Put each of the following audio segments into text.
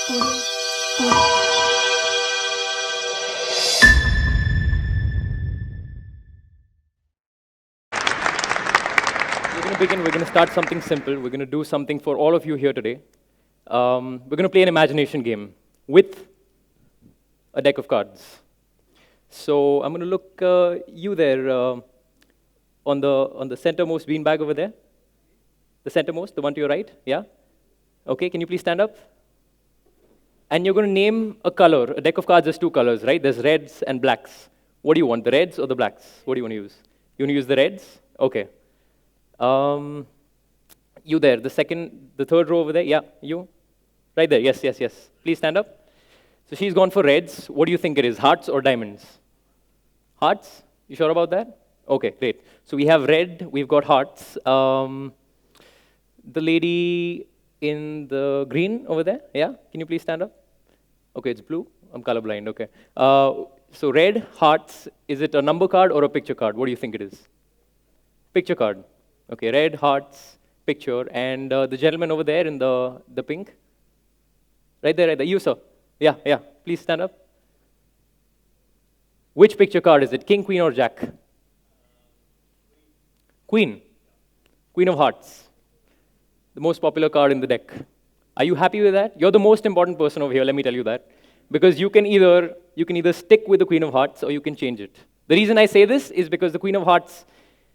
We're going to start something simple. We're going to do something for all of you here today. We're going to play an imagination game with a deck of cards. So I'm going to look you there on the centermost beanbag over there. The centermost, the one to your right, yeah? Okay, can you please stand up? And you're going to name a color. A deck of cards has two colors, right? There's reds and blacks. What do you want, the reds or the blacks? What do you want to use? You want to use the reds? Okay. You there, the third row over there. Yeah, you. Right there, yes, yes, yes. Please stand up. So she's gone for reds. What do you think it is, hearts or diamonds? Hearts? You sure about that? Okay, great. So we have red, we've got hearts. The lady in the green over there, yeah? Can you please stand up? Okay, it's blue. I'm colorblind, okay. So red, hearts, is it a number card or a picture card? What do you think it is? Picture card. Okay, red, hearts, picture. And the gentleman over there in the pink? Right there, right there. You, sir. Yeah, yeah. Please stand up. Which picture card is it? King, queen, or jack? Queen. Queen of hearts. The most popular card in the deck. Are you happy with that? You're the most important person over here, let me tell you that. Because you can either stick with the Queen of Hearts or you can change it. The reason I say this is because the Queen of Hearts,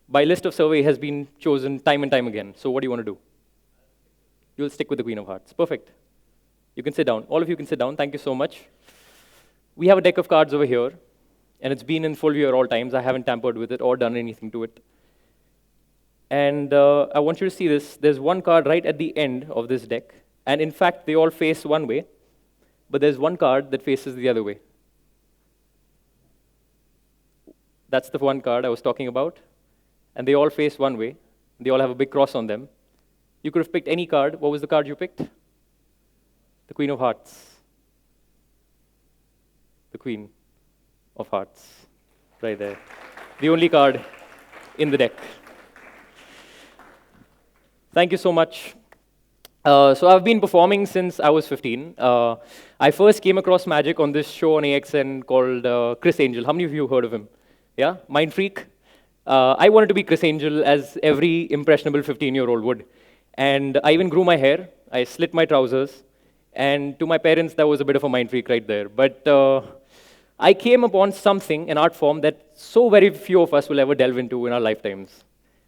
by list of survey, has been chosen time and time again. So what do you want to do? You'll stick with the Queen of Hearts. Perfect. You can sit down. All of you can sit down. Thank you so much. We have a deck of cards over here, and it's been in full view at all times. I haven't tampered with it or done anything to it. And I want you to see this. There's one card right at the end of this deck. And in fact, they all face one way. But there's one card that faces the other way. That's the one card I was talking about. And they all face one way. They all have a big cross on them. You could have picked any card. What was the card you picked? The Queen of Hearts. The Queen of Hearts. Right there. The only card in the deck. Thank you so much. So I've been performing since I was 15. I first came across magic on this show on AXN called Chris Angel. How many of you heard of him? Yeah? Mind Freak? I wanted to be Chris Angel as every impressionable 15-year-old would. And I even grew my hair. I slit my trousers. And to my parents, that was a bit of a mind freak right there. But I came upon something, an art form, that so very few of us will ever delve into in our lifetimes.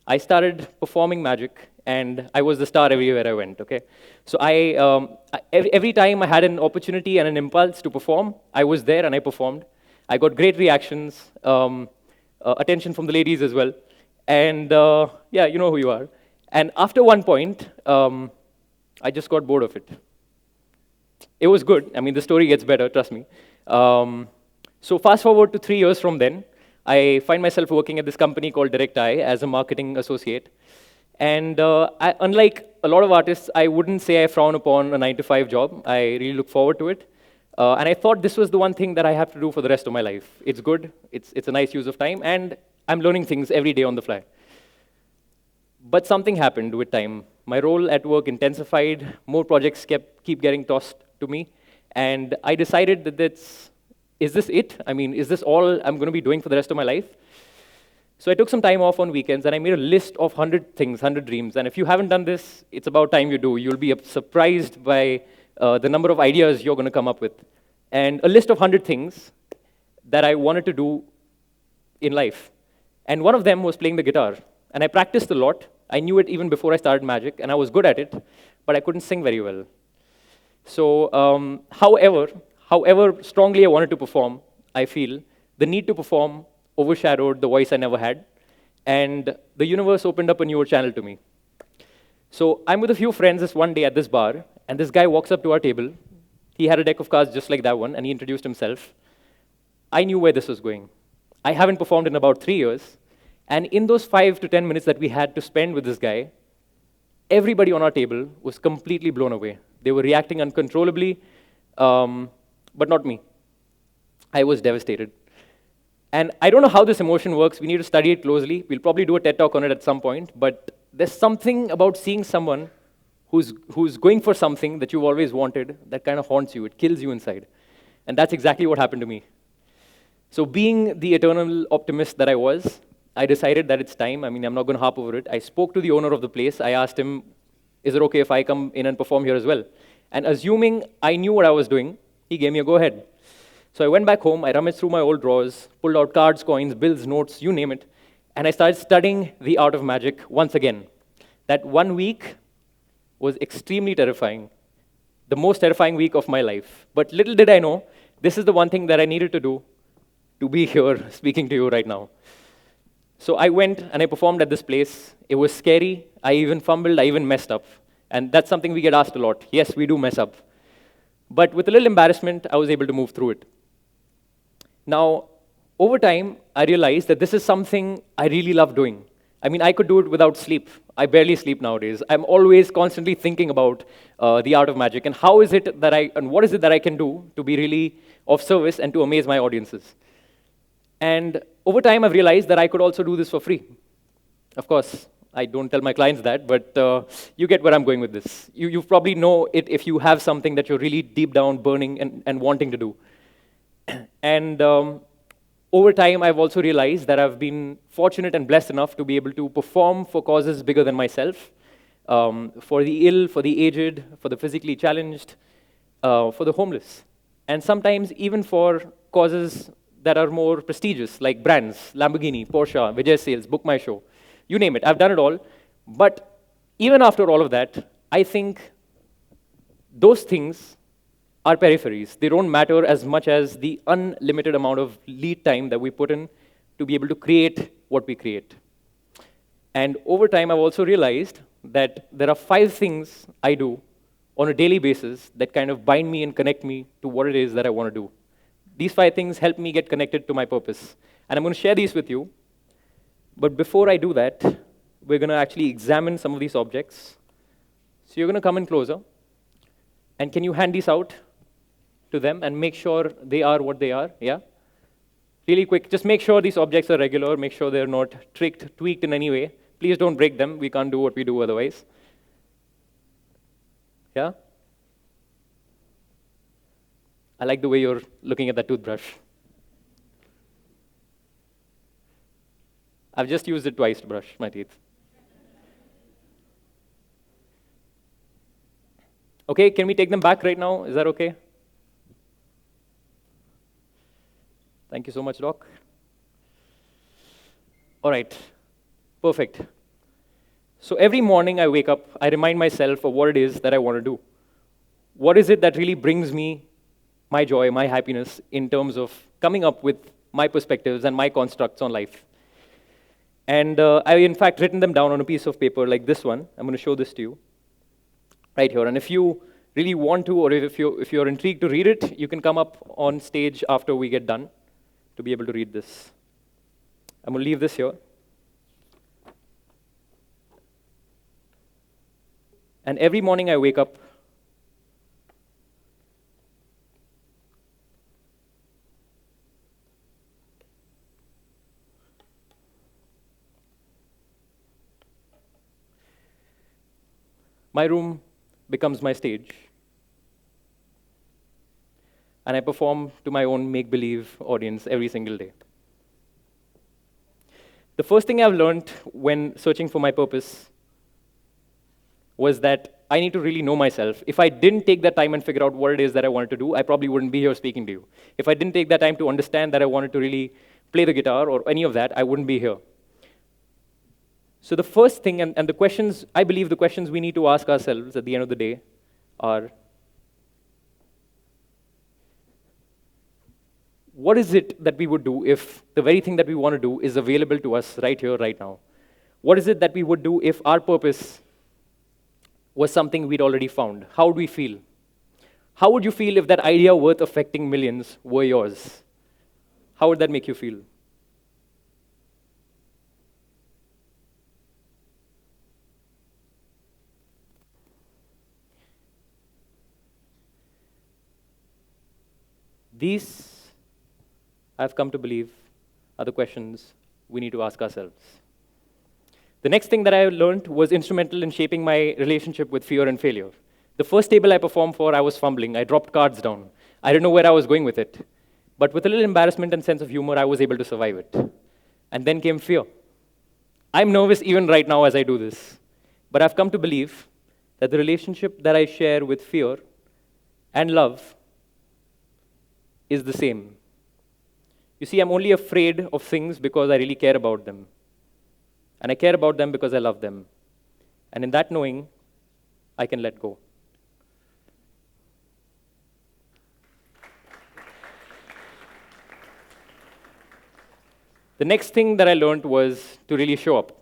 I started performing magic, and I was the star everywhere I went, okay? So every time I had an opportunity and an impulse to perform, I was there and I performed. I got great reactions, attention from the ladies as well. And yeah, you know who you are. And after one point, I just got bored of it. It was good. I mean, the story gets better, trust me. So fast forward to 3 years from then, I find myself working at this company called DirectEye as a marketing associate. And unlike a lot of artists, I wouldn't say I frown upon a 9-to-5 job. I really look forward to it. And I thought this was the one thing that I have to do for the rest of my life. It's good, it's a nice use of time, and I'm learning things every day on the fly. But something happened with time. My role at work intensified, more projects keep getting tossed to me, and I decided that is this it? I mean, is this all I'm going to be doing for the rest of my life? So I took some time off on weekends, and I made a list of 100 things, 100 dreams. And if you haven't done this, it's about time you do. You'll be surprised by the number of ideas you're going to come up with. And a list of 100 things that I wanted to do in life. And one of them was playing the guitar. And I practiced a lot. I knew it even before I started magic, and I was good at it, but I couldn't sing very well. So, however strongly I wanted to perform, I feel the need to perform overshadowed the voice I never had, and the universe opened up a newer channel to me. So I'm with a few friends this one day at this bar, and this guy walks up to our table. He had a deck of cards just like that one, and he introduced himself. I knew where this was going. I haven't performed in about 3 years, and in those 5 to 10 minutes that we had to spend with this guy, everybody on our table was completely blown away. They were reacting uncontrollably, but not me. I was devastated. And I don't know how this emotion works. We need to study it closely. We'll probably do a TED Talk on it at some point. But there's something about seeing someone who's going for something that you've always wanted, that kind of haunts you, it kills you inside. And that's exactly what happened to me. So being the eternal optimist that I was, I decided that it's time. I mean, I'm not going to harp over it. I spoke to the owner of the place. I asked him, is it okay if I come in and perform here as well? And assuming I knew what I was doing, he gave me a go-ahead. So I went back home, I rummaged through my old drawers, pulled out cards, coins, bills, notes, you name it, and I started studying the art of magic once again. That 1 week was extremely terrifying, the most terrifying week of my life. But little did I know, this is the one thing that I needed to do to be here speaking to you right now. So I went and I performed at this place. It was scary. I even fumbled. I even messed up. And that's something we get asked a lot. Yes, we do mess up. But with a little embarrassment, I was able to move through it. Now, over time, I realized that this is something I really love doing. I mean, I could do it without sleep. I barely sleep nowadays. I'm always constantly thinking about the art of magic and how is it that and what is it that I can do to be really of service and to amaze my audiences. And over time, I've realized that I could also do this for free. Of course, I don't tell my clients that, but you get where I'm going with this. You probably know it if you have something that you're really deep down burning and wanting to do. And over time, I've also realized that I've been fortunate and blessed enough to be able to perform for causes bigger than myself, for the ill, for the aged, for the physically challenged, for the homeless, and sometimes even for causes that are more prestigious, like brands, Lamborghini, Porsche, Vijay Sales, Book My Show, you name it. I've done it all. But even after all of that, I think those things are peripheries. They don't matter as much as the unlimited amount of lead time that we put in to be able to create what we create. And over time, I've also realized that there are 5 things I do on a daily basis that kind of bind me and connect me to what it is that I want to do. These 5 things help me get connected to my purpose. And I'm going to share these with you. But before I do that, we're going to actually examine some of these objects. So you're going to come in closer. And can you hand these out to them and make sure they are what they are? Yeah? Really quick, just make sure these objects are regular. Make sure they're not tweaked in any way. Please don't break them. We can't do what we do otherwise. Yeah? I like the way you're looking at that toothbrush. I've just used it twice to brush my teeth. Okay, can we take them back right now? Is that okay? Thank you so much, Doc. All right, perfect. So every morning I wake up, I remind myself of what it is that I want to do. What is it that really brings me my joy, my happiness, in terms of coming up with my perspectives and my constructs on life. And I, in fact, written them down on a piece of paper like this one. I'm going to show this to you right here. And if you really want to, or if you're intrigued to read it, you can come up on stage after we get done to be able to read this. I'm going to leave this here. And every morning I wake up, my room becomes my stage. And I perform to my own make-believe audience every single day. The first thing I've learned when searching for my purpose was that I need to really know myself. If I didn't take that time and figure out what it is that I wanted to do, I probably wouldn't be here speaking to you. If I didn't take that time to understand that I wanted to really play the guitar or any of that, I wouldn't be here. So the first thing, and the questions, I believe the questions we need to ask ourselves at the end of the day are, what is it that we would do if the very thing that we want to do is available to us right here, right now? What is it that we would do if our purpose was something we'd already found? How would we feel? How would you feel if that idea worth affecting millions were yours? How would that make you feel? These, I've come to believe, are the questions we need to ask ourselves. The next thing that I learned was instrumental in shaping my relationship with fear and failure. The first table I performed for, I was fumbling. I dropped cards down. I didn't know where I was going with it. But with a little embarrassment and sense of humor, I was able to survive it. And then came fear. I'm nervous even right now as I do this. But I've come to believe that the relationship that I share with fear and love is the same. You see, I'm only afraid of things because I really care about them. And I care about them because I love them. And in that knowing, I can let go. The next thing that I learned was to really show up.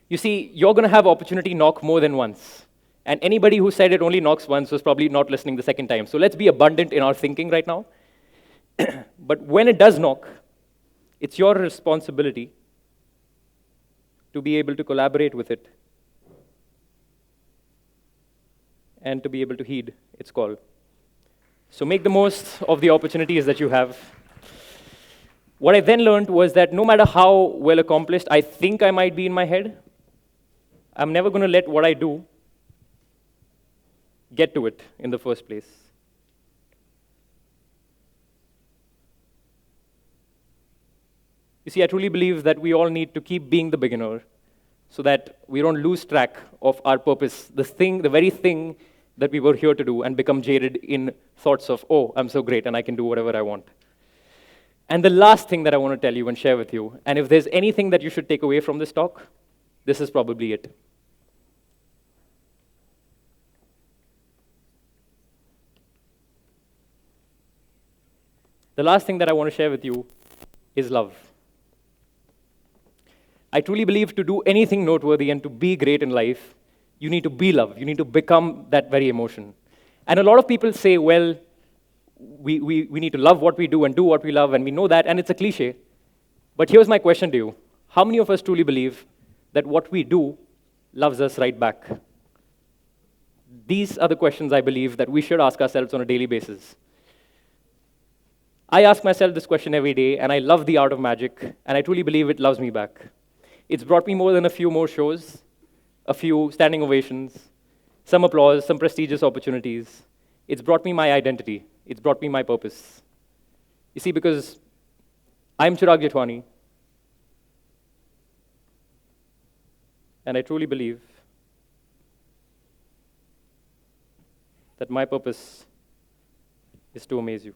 You see, you're going to have opportunity knock more than once. And anybody who said it only knocks once was probably not listening the second time. So let's be abundant in our thinking right now. But when it does knock, it's your responsibility to be able to collaborate with it and to be able to heed its call. So make the most of the opportunities that you have. What I then learned was that no matter how well accomplished I think I might be in my head, I'm never going to let what I do get to it in the first place. You see, I truly believe that we all need to keep being the beginner so that we don't lose track of our purpose, the very thing that we were here to do, and become jaded in thoughts of, oh, I'm so great and I can do whatever I want. And the last thing that I want to tell you and share with you, and if there's anything that you should take away from this talk, this is probably it. The last thing that I want to share with you is love. I truly believe to do anything noteworthy and to be great in life, you need to be love. You need to become that very emotion. And a lot of people say, well, we need to love what we do and do what we love, and we know that, and it's a cliche. But here's my question to you. How many of us truly believe that what we do loves us right back? These are the questions I believe that we should ask ourselves on a daily basis. I ask myself this question every day, and I love the art of magic, and I truly believe it loves me back. It's brought me more than a few more shows, a few standing ovations, some applause, some prestigious opportunities. It's brought me my identity. It's brought me my purpose. You see, because I'm Chirag Jethwaney, and I truly believe that my purpose is to amaze you.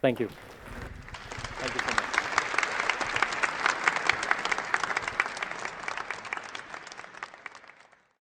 Thank you.